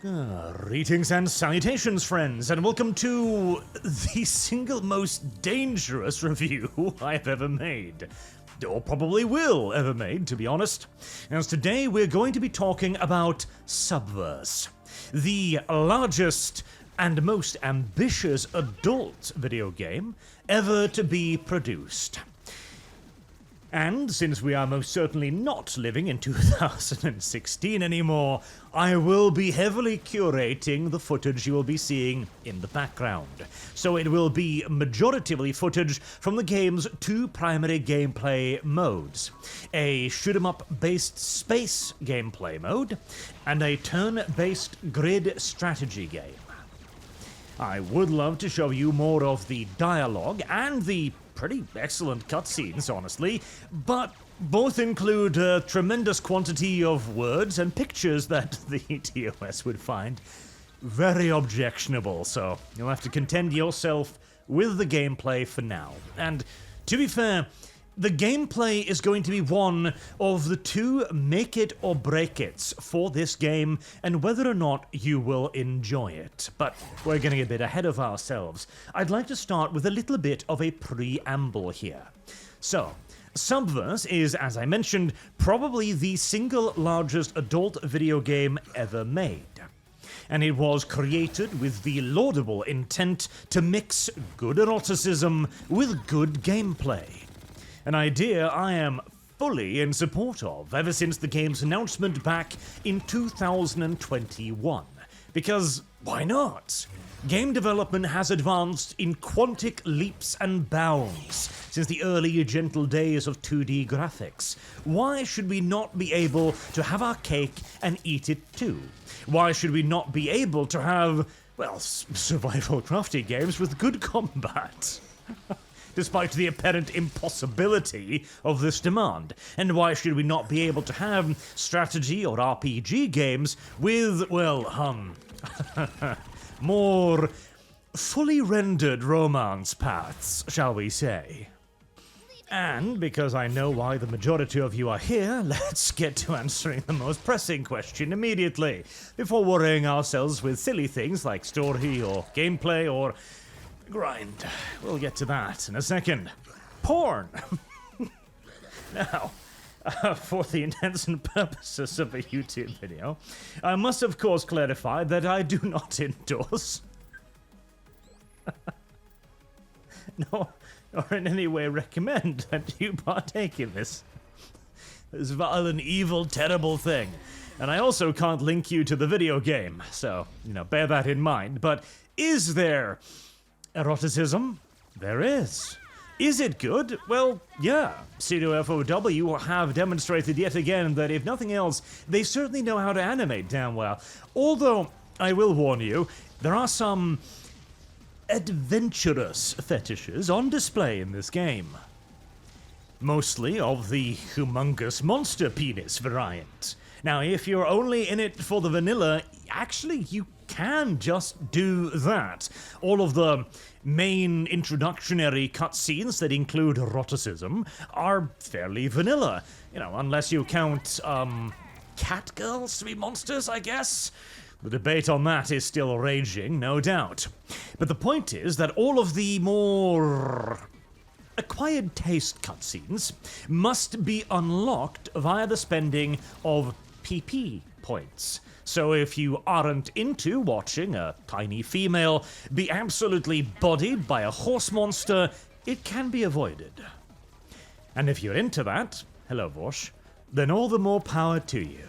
Greetings and salutations, friends, and welcome to the single most dangerous review I've ever made. Or probably will ever made, to be honest. As today we're going to be talking about Subverse, the largest and most ambitious adult video game ever to be produced. And since we are most certainly not living in 2016 anymore, I will be heavily curating the footage you will be seeing in the background. So it will be majoritively footage from the game's two primary gameplay modes: a shoot-'em-up based space gameplay mode, and a turn-based grid strategy game. I would love to show you more of the dialogue and the pretty excellent cutscenes, honestly, but both include a tremendous quantity of words and pictures that the TOS would find very objectionable, so you'll have to contend yourself with the gameplay for now. And to be fair, the gameplay is going to be one of the two make it or break it's for this game and whether or not you will enjoy it. But we're getting a bit ahead of ourselves. I'd like to start with a little bit of a preamble here. So, Subverse is, as I mentioned, probably the single largest adult video game ever made. And it was created with the laudable intent to mix good eroticism with good gameplay. An idea I am fully in support of ever since the game's announcement back in 2021. Because why not? Game development has advanced in quantic leaps and bounds since the early gentle days of 2D graphics. Why should we not be able to have our cake and eat it too? Why should we not be able to have, well, survival crafting games with good combat? Despite the apparent impossibility of this demand. And why should we not be able to have strategy or RPG games with, well, more fully rendered romance paths, shall we say? And because I know why the majority of you are here, let's get to answering the most pressing question immediately, before worrying ourselves with silly things like story or gameplay or grind. We'll get to that in a second. Porn! Now, for the intents and purposes of a YouTube video, I must of course clarify that I do not endorse nor in any way recommend that you partake in this vile and evil, terrible thing. And I also can't link you to the video game, so, bear that in mind. But is there eroticism? There is. Is it good? Well, yeah. Studio FOW have demonstrated yet again that if nothing else, they certainly know how to animate damn well. Although, I will warn you, there are some adventurous fetishes on display in this game. Mostly of the humongous monster penis variant. Now, if you're only in it for the vanilla, actually, you can just do that. All of the main introductionary cutscenes that include eroticism are fairly vanilla. Unless you count, cat girls to be monsters, I guess? The debate on that is still raging, no doubt. But the point is that all of the more acquired taste cutscenes must be unlocked via the spending of PP points. So if you aren't into watching a tiny female be absolutely bodied by a horse monster, it can be avoided. And if you're into that, hello Vosh, then all the more power to you.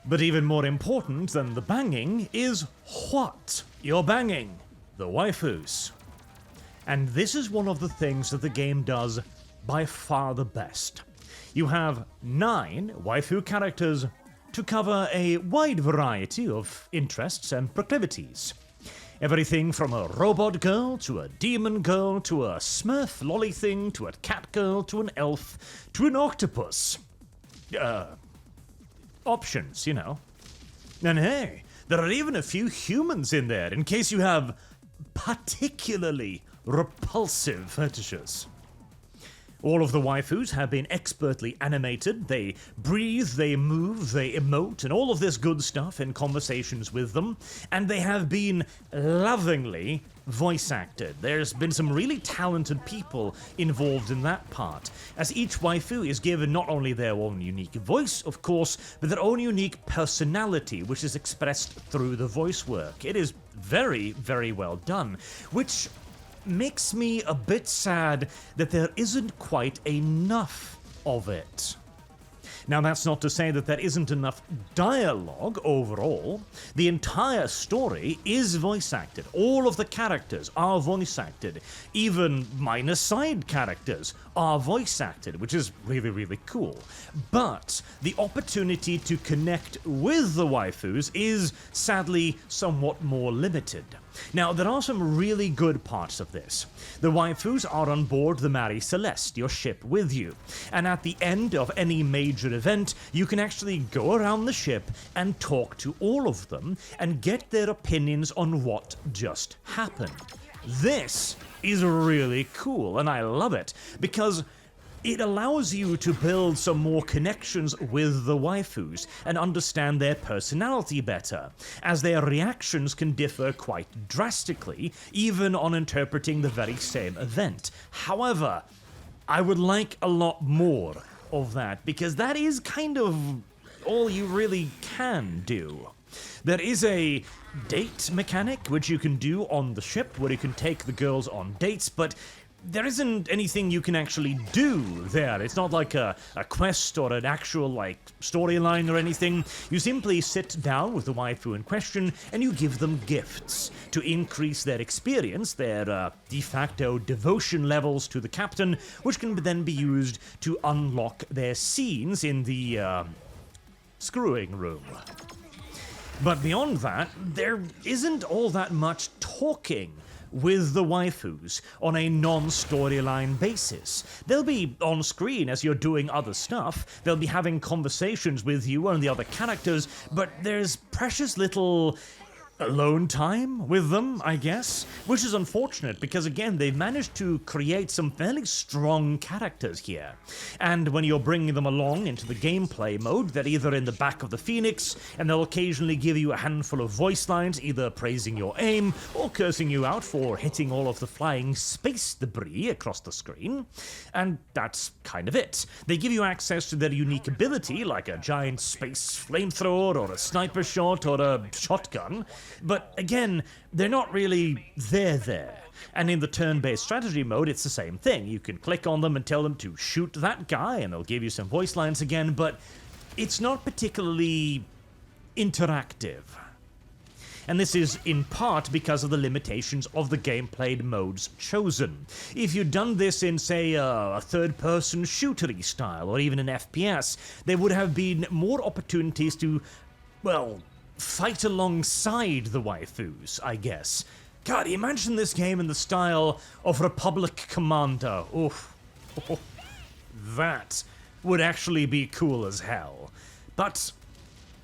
But even more important than the banging is what you're banging: the waifus. And this is one of the things that the game does by far the best. You have 9 waifu characters to cover a wide variety of interests and proclivities. Everything from a robot girl, to a demon girl, to a smurf lolly thing, to a cat girl, to an elf, to an octopus. Options, And hey, there are even a few humans in there, in case you have particularly repulsive fetishes. All of the waifus have been expertly animated. They breathe, they move, they emote, and all of this good stuff in conversations with them. And they have been lovingly voice acted. There's been some really talented people involved in that part, as each waifu is given not only their own unique voice, of course, but their own unique personality, which is expressed through the voice work. It is very, very well done, which makes me a bit sad that there isn't quite enough of it. Now, that's not to say that there isn't enough dialogue overall. The entire story is voice acted. All of the characters are voice acted. Even minor side characters are voice acted, which is really, really cool. But the opportunity to connect with the waifus is sadly somewhat more limited. Now, there are some really good parts of this. The waifus are on board the Mary Celeste, your ship, with you. And at the end of any major event, you can actually go around the ship and talk to all of them and get their opinions on what just happened. This is really cool, and I love it, because it allows you to build some more connections with the waifus and understand their personality better, as their reactions can differ quite drastically, even on interpreting the very same event. However, I would like a lot more of that, because that is kind of all you really can do. There is a date mechanic which you can do on the ship, where you can take the girls on dates, but there isn't anything you can actually do there. It's not like a quest or an actual, storyline or anything. You simply sit down with the waifu in question and you give them gifts to increase their experience, their de facto devotion levels to the captain, which can then be used to unlock their scenes in the screwing room. But beyond that, there isn't all that much talking with the waifus on a non-storyline basis. They'll be on screen as you're doing other stuff, they'll be having conversations with you and the other characters, but there's precious little alone time with them, I guess, which is unfortunate because, again, they've managed to create some fairly strong characters here. And when you're bringing them along into the gameplay mode, they're either in the back of the Phoenix, and they'll occasionally give you a handful of voice lines, either praising your aim or cursing you out for hitting all of the flying space debris across the screen. And that's kind of it. They give you access to their unique ability, like a giant space flamethrower or a sniper shot or a shotgun. But again, they're not really there. And in the turn-based strategy mode, it's the same thing. You can click on them and tell them to shoot that guy, and they'll give you some voice lines again, but it's not particularly interactive. And this is in part because of the limitations of the gameplay modes chosen. If you'd done this in, say, a third-person shootery style, or even an FPS, there would have been more opportunities to, well, fight alongside the waifus, I guess. God, imagine this game in the style of Republic Commando. Oof. Oh, that would actually be cool as hell. But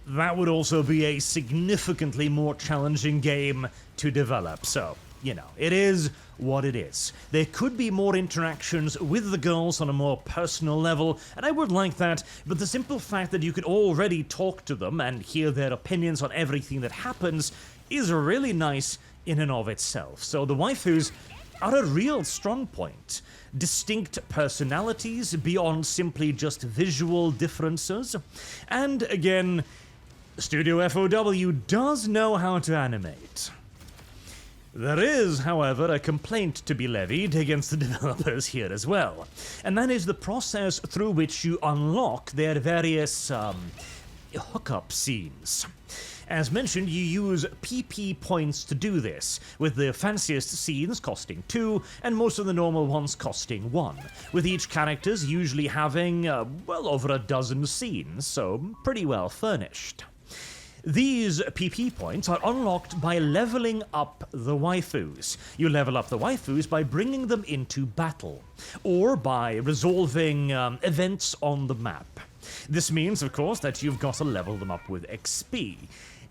that would also be a significantly more challenging game to develop, so, you know, it is what it is. There could be more interactions with the girls on a more personal level, and I would like that, but the simple fact that you could already talk to them and hear their opinions on everything that happens is really nice in and of itself. So the waifus are a real strong point. Distinct personalities beyond simply just visual differences. And again, Studio FOW does know how to animate. There is, however, a complaint to be levied against the developers here as well, and that is the process through which you unlock their various hookup scenes. As mentioned, you use PP points to do this, with the fanciest scenes costing 2, and most of the normal ones costing 1, with each characters usually having, well over a dozen scenes, so pretty well furnished. These PP points are unlocked by leveling up the waifus. You level up the waifus by bringing them into battle, or by resolving events on the map. This means, of course, that you've got to level them up with XP.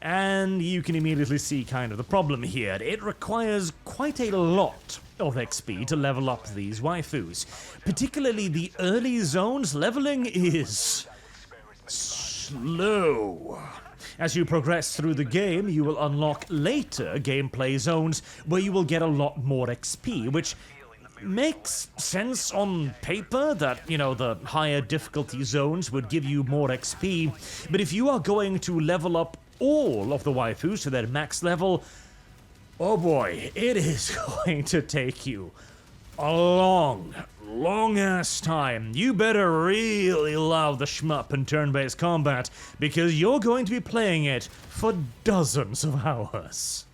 And you can immediately see kind of the problem here. It requires quite a lot of XP to level up these waifus. Particularly the early zones, leveling is slow. As you progress through the game, you will unlock later gameplay zones where you will get a lot more XP, which makes sense on paper that, you know, the higher difficulty zones would give you more XP, but if you are going to level up all of the waifus to their max level, oh boy, it is going to take you a long ass time. You better really love the shmup and turn-based combat, because you're going to be playing it for dozens of hours.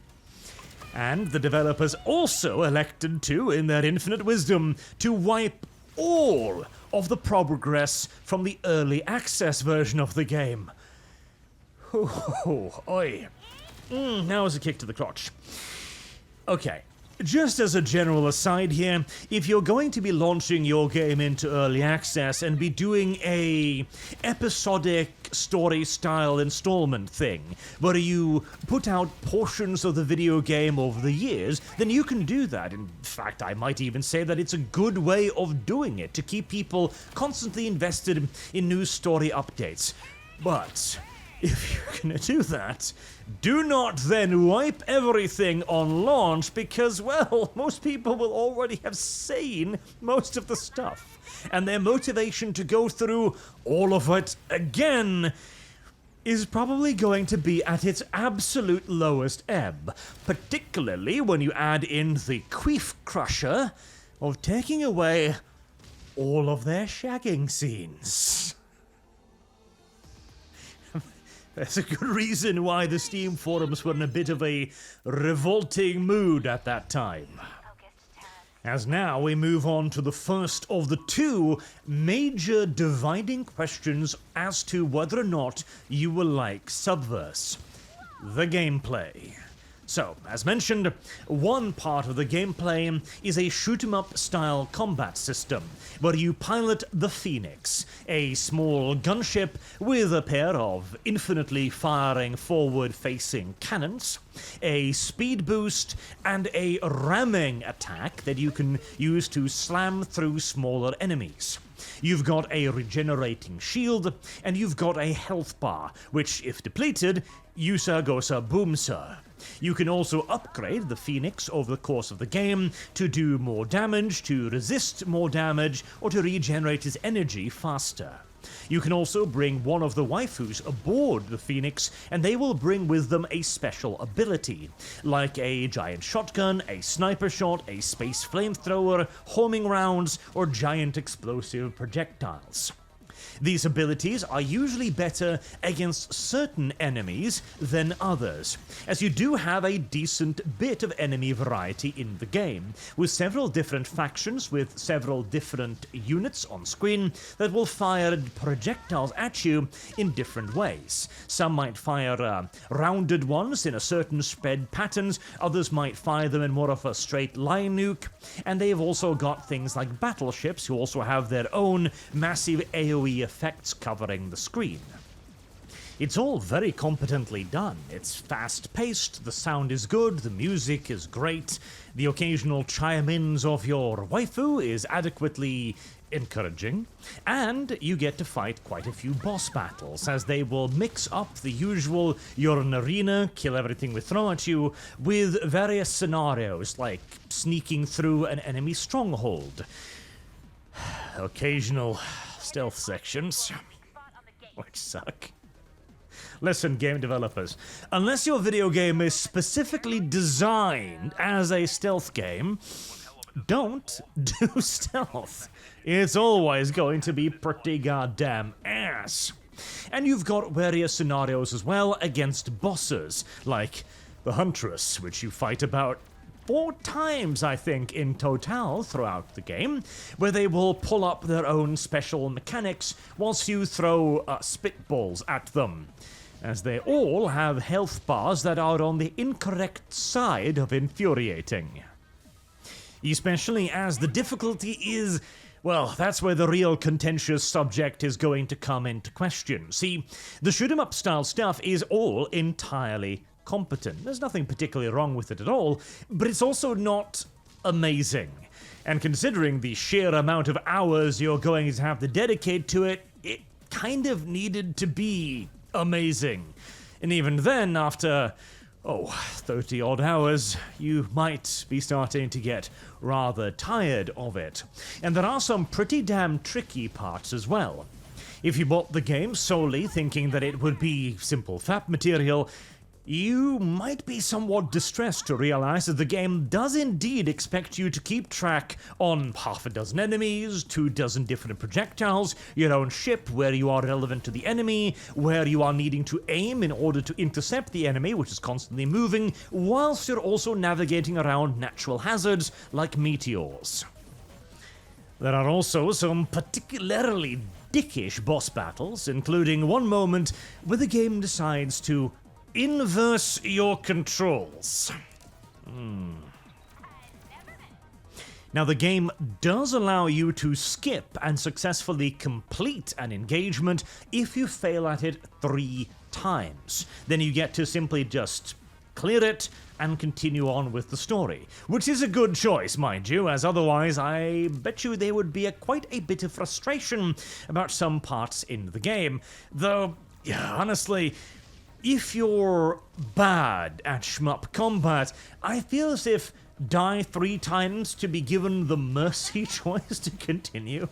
And the developers also elected to, in their infinite wisdom, to wipe all of the progress from the early access version of the game. Oi. Now is a kick to the crotch. Okay. Just as a general aside here, if you're going to be launching your game into early access and be doing a episodic story-style installment thing, where you put out portions of the video game over the years, then you can do that. In fact, I might even say that it's a good way of doing it, to keep people constantly invested in new story updates. But if you're gonna do that, do not then wipe everything on launch, because, well, most people will already have seen most of the stuff, and their motivation to go through all of it again is probably going to be at its absolute lowest ebb, particularly when you add in the queef crusher of taking away all of their shagging scenes. There's a good reason why the Steam forums were in a bit of a revolting mood at that time. As now we move on to the first of the two major dividing questions as to whether or not you will like Subverse: the gameplay. So, as mentioned, one part of the gameplay is a shoot-'em-up style combat system, where you pilot the Phoenix, a small gunship with a pair of infinitely firing forward-facing cannons, a speed boost, and a ramming attack that you can use to slam through smaller enemies. You've got a regenerating shield, and you've got a health bar, which, if depleted, Yusa Gosa Boomsa. You can also upgrade the Phoenix over the course of the game to do more damage, to resist more damage, or to regenerate his energy faster. You can also bring one of the waifus aboard the Phoenix, and they will bring with them a special ability, like a giant shotgun, a sniper shot, a space flamethrower, homing rounds, or giant explosive projectiles. These abilities are usually better against certain enemies than others, as you do have a decent bit of enemy variety in the game, with several different factions with several different units on screen that will fire projectiles at you in different ways. Some might fire rounded ones in a certain spread patterns, others might fire them in more of a straight line nuke, and they've also got things like battleships who also have their own massive AoE effects covering the screen. It's all very competently done. It's fast-paced, the sound is good, the music is great, the occasional chime-ins of your waifu is adequately encouraging, and you get to fight quite a few boss battles, as they will mix up the usual "you're in an arena, kill everything we throw at you" with various scenarios, like sneaking through an enemy stronghold, occasional stealth sections, which suck. Listen, game developers, unless your video game is specifically designed as a stealth game, don't do stealth. It's always going to be pretty goddamn ass. And you've got various scenarios as well against bosses, like the Huntress, which you fight about 4 times, I think, in total throughout the game, where they will pull up their own special mechanics whilst you throw spitballs at them, as they all have health bars that are on the incorrect side of infuriating. Especially as the difficulty is Well, that's where the real contentious subject is going to come into question. See, the shoot-'em-up style stuff is all entirely competent. There's nothing particularly wrong with it at all, but it's also not amazing. And considering the sheer amount of hours you're going to have to dedicate to it, it kind of needed to be amazing. And even then, after 30 odd hours, you might be starting to get rather tired of it. And there are some pretty damn tricky parts as well. If you bought the game solely thinking that it would be simple FAP material, you might be somewhat distressed to realize that the game does indeed expect you to keep track on half a dozen enemies, 24 different projectiles, your own ship, where you are relevant to the enemy, where you are needing to aim in order to intercept the enemy, which is constantly moving, whilst you're also navigating around natural hazards like meteors. There are also some particularly dickish boss battles, including one moment where the game decides to inverse your controls. Now, the game does allow you to skip and successfully complete an engagement if you fail at it 3 times. Then you get to simply just clear it and continue on with the story, which is a good choice, mind you, as otherwise I bet you there would be quite a bit of frustration about some parts in the game. Though, honestly, if you're bad at shmup combat, I feel as if die 3 times to be given the mercy choice to continue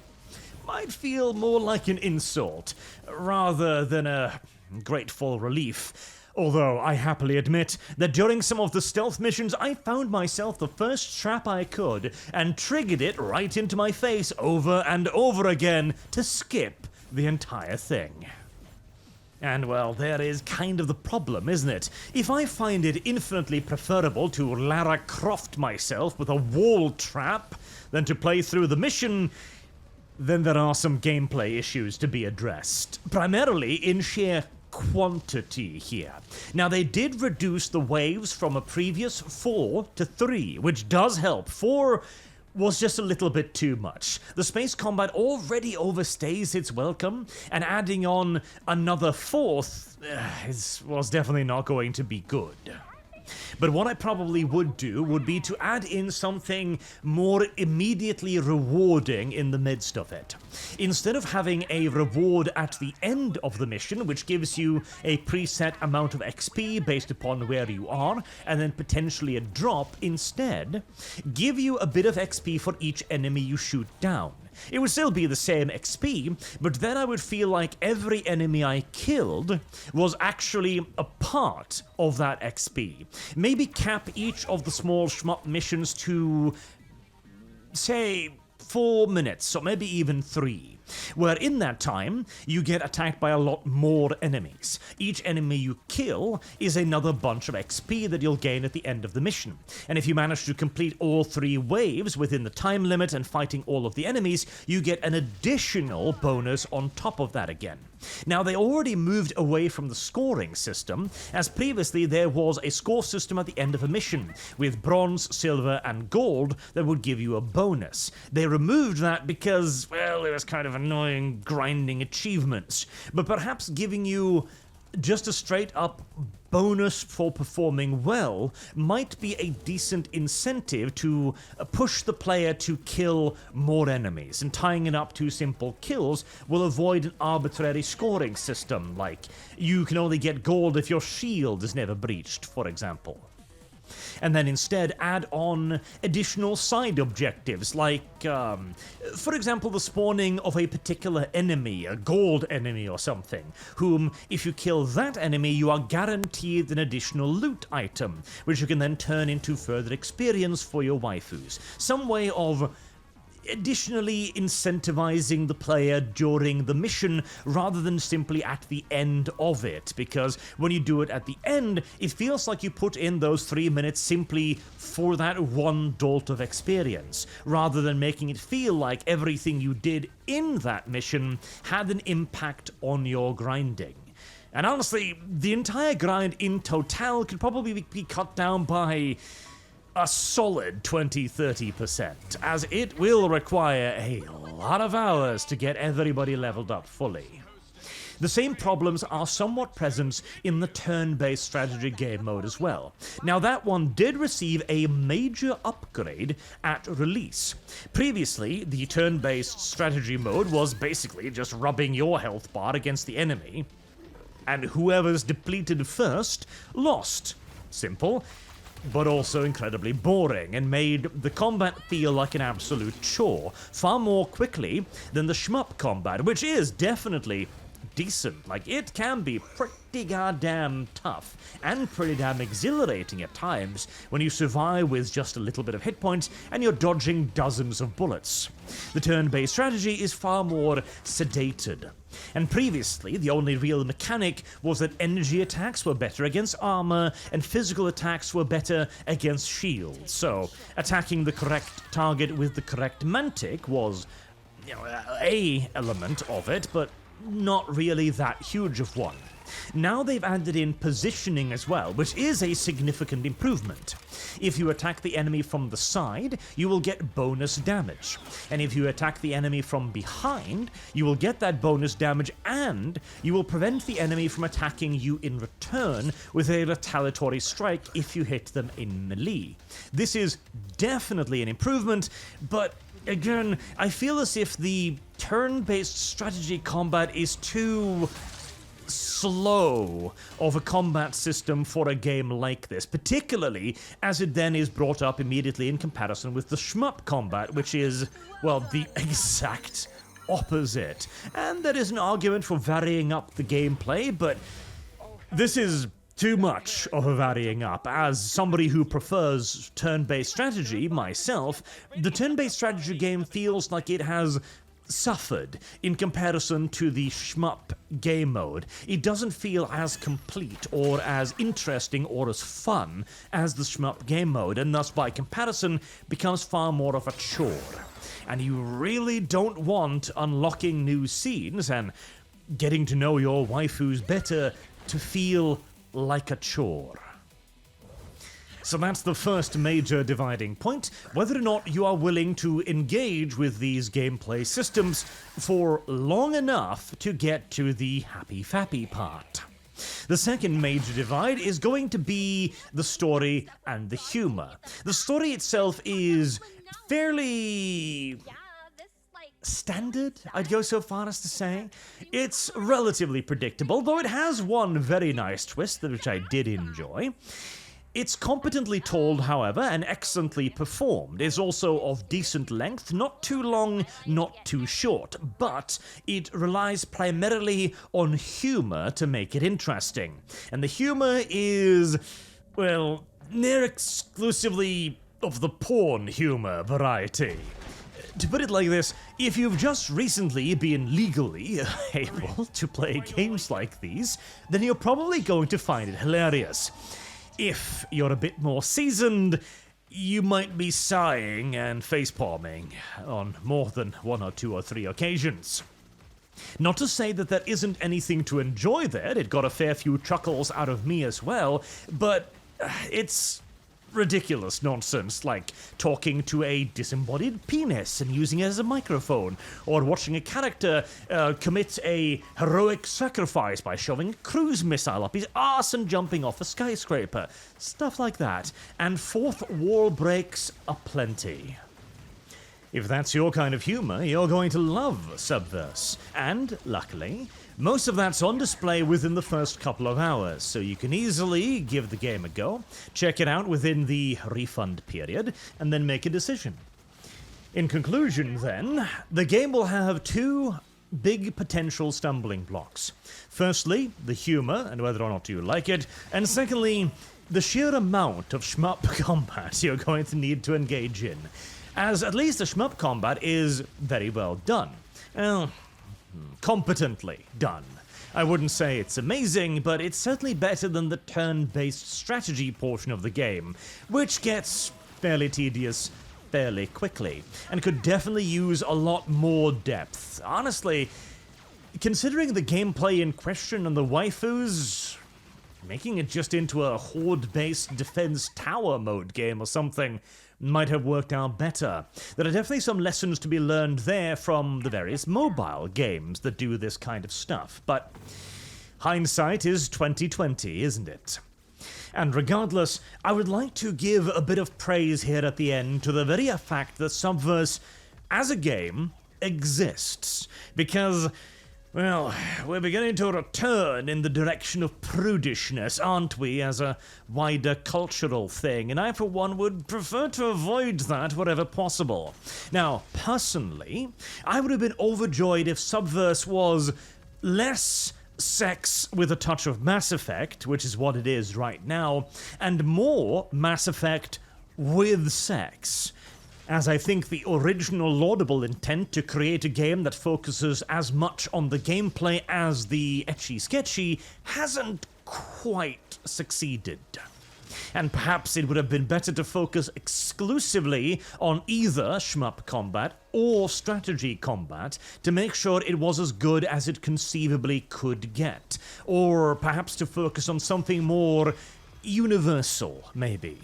might feel more like an insult rather than a grateful relief. Although I happily admit that during some of the stealth missions I found myself the first trap I could and triggered it right into my face over and over again to skip the entire thing. And well, there is kind of the problem, isn't it? If I find it infinitely preferable to Lara Croft myself with a wall trap than to play through the mission, then there are some gameplay issues to be addressed. Primarily in sheer quantity here. Now, they did reduce the waves from a previous 4 to 3, which does help. 4 was just a little bit too much. The space combat already overstays its welcome, and adding on another 4th was definitely not going to be good. But what I probably would do would be to add in something more immediately rewarding in the midst of it. Instead of having a reward at the end of the mission, which gives you a preset amount of XP based upon where you are, and then potentially a drop, instead, give you a bit of XP for each enemy you shoot down. It would still be the same XP, but then I would feel like every enemy I killed was actually a part of that XP. Maybe cap each of the small shmup missions to, say, 4 minutes, or maybe even 3. Where in that time, you get attacked by a lot more enemies. Each enemy you kill is another bunch of XP that you'll gain at the end of the mission. And if you manage to complete all 3 waves within the time limit and fighting all of the enemies, you get an additional bonus on top of that again. Now, they already moved away from the scoring system, as previously there was a score system at the end of a mission, with bronze, silver, and gold that would give you a bonus. They removed that because, well, it was kind of annoying grinding achievements, but perhaps giving you just a straight up bonus for performing well might be a decent incentive to push the player to kill more enemies, and tying it up to simple kills will avoid an arbitrary scoring system, like you can only get gold if your shield is never breached, for example. And then instead add on additional side objectives, like, for example, the spawning of a particular enemy, a gold enemy or something, whom, if you kill that enemy, you are guaranteed an additional loot item, which you can then turn into further experience for your waifus. Some way of additionally incentivizing the player during the mission rather than simply at the end of it, because when you do it at the end, it feels like you put in those 3 minutes simply for that one jolt of experience, rather than making it feel like everything you did in that mission had an impact on your grinding. And honestly, the entire grind in total could probably be cut down by a solid 20-30%, as it will require a lot of hours to get everybody leveled up fully. The same problems are somewhat present in the turn-based strategy game mode as well. Now that one did receive a major upgrade at release. Previously, the turn-based strategy mode was basically just rubbing your health bar against the enemy, and whoever's depleted first lost. Simple, but also incredibly boring, and made the combat feel like an absolute chore, far more quickly than the shmup combat, which is definitely decent. Like, it can be pretty goddamn tough and pretty damn exhilarating at times when you survive with just a little bit of hit points and you're dodging dozens of bullets. The turn-based strategy is far more sedated. And previously, the only real mechanic was that energy attacks were better against armor and physical attacks were better against shields. So, attacking the correct target with the correct mantic was, a element of it, but not really that huge of one. Now they've added in positioning as well, which is a significant improvement. If you attack the enemy from the side, you will get bonus damage. And if you attack the enemy from behind, you will get that bonus damage and you will prevent the enemy from attacking you in return with a retaliatory strike if you hit them in melee. This is definitely an improvement, but again, I feel as if the turn-based strategy combat is too slow of a combat system for a game like this, particularly as it then is brought up immediately in comparison with the shmup combat, which is, well, the exact opposite. And there is an argument for varying up the gameplay, but this is too much of a varying up. As somebody who prefers turn-based strategy myself, the turn-based strategy game feels like it has suffered in comparison to the shmup game mode. It doesn't feel as complete or as interesting or as fun as the shmup game mode, and thus by comparison becomes far more of a chore. And you really don't want unlocking new scenes and getting to know your waifus better to feel like a chore. So that's the first major dividing point, whether or not you are willing to engage with these gameplay systems for long enough to get to the happy-fappy part. The second major divide is going to be the story and the humor. The story itself is fairly standard, I'd go so far as to say. It's relatively predictable, though it has one very nice twist, which I did enjoy. It's competently told, however, and excellently performed. It's also of decent length, not too long, not too short, but it relies primarily on humor to make it interesting. And the humor is, well, near exclusively of the porn humor variety. To put it like this, if you've just recently been legally able to play games like these, then you're probably going to find it hilarious. If you're a bit more seasoned, you might be sighing and facepalming on more than 1 or 2 or 3 occasions. Not to say that there isn't anything to enjoy there, it got a fair few chuckles out of me as well, but it's ridiculous nonsense, like talking to a disembodied penis and using it as a microphone, or watching a character commit a heroic sacrifice by shoving a cruise missile up his arse and jumping off a skyscraper. Stuff like that. And fourth wall breaks aplenty. If that's your kind of humor, you're going to love Subverse. And, luckily, most of that's on display within the first couple of hours, so you can easily give the game a go, check it out within the refund period, and then make a decision. In conclusion, then, the game will have 2 big potential stumbling blocks. Firstly, the humor, and whether or not you like it, and secondly, the sheer amount of shmup combat you're going to need to engage in, as at least the shmup combat is very well done. Well, competently done. I wouldn't say it's amazing, but it's certainly better than the turn-based strategy portion of the game, which gets fairly tedious fairly quickly, and could definitely use a lot more depth. Honestly, considering the gameplay in question and the waifus, making it just into a horde-based defense tower mode game or something might have worked out better. There are definitely some lessons to be learned there from the various mobile games that do this kind of stuff, but hindsight is 2020, isn't it? And regardless, I would like to give a bit of praise here at the end to the very fact that Subverse, as a game, exists. Because, well, we're beginning to return in the direction of prudishness, aren't we, as a wider cultural thing, and I, for one, would prefer to avoid that wherever possible. Now, personally, I would have been overjoyed if Subverse was less sex with a touch of Mass Effect, which is what it is right now, and more Mass Effect with sex, as I think the original laudable intent to create a game that focuses as much on the gameplay as the etchy-sketchy hasn't quite succeeded. And perhaps it would have been better to focus exclusively on either shmup combat or strategy combat to make sure it was as good as it conceivably could get. Or perhaps to focus on something more universal, maybe.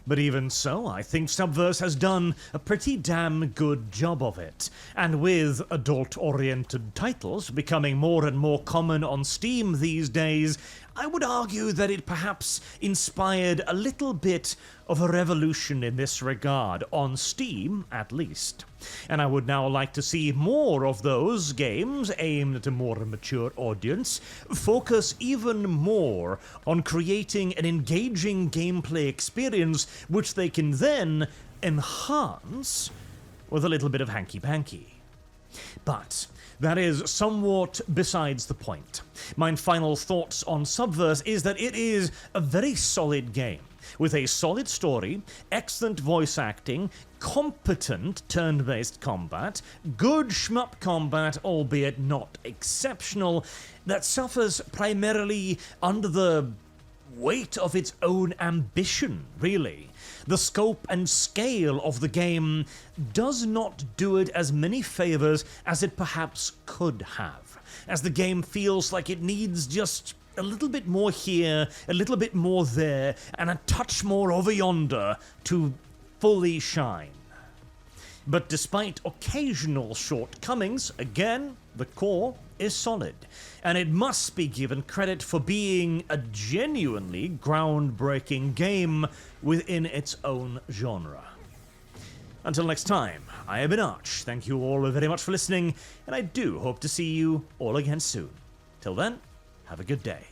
But even so, I think Subverse has done a pretty damn good job of it. And with adult-oriented titles becoming more and more common on Steam these days, I would argue that it perhaps inspired a little bit of a revolution in this regard, on Steam at least. And I would now like to see more of those games aimed at a more mature audience focus even more on creating an engaging gameplay experience which they can then enhance with a little bit of hanky-panky. But that is somewhat besides the point. My final thoughts on Subverse is that it is a very solid game, with a solid story, excellent voice acting, competent turn-based combat, good shmup combat, albeit not exceptional, that suffers primarily under the weight of its own ambition, really. The scope and scale of the game does not do it as many favors as it perhaps could have, as the game feels like it needs just a little bit more here, a little bit more there, and a touch more over yonder to fully shine. But despite occasional shortcomings, again, the core is solid, and it must be given credit for being a genuinely groundbreaking game within its own genre. Until next time, I have been Arch. Thank you all very much for listening, and I do hope to see you all again soon. Till then, have a good day.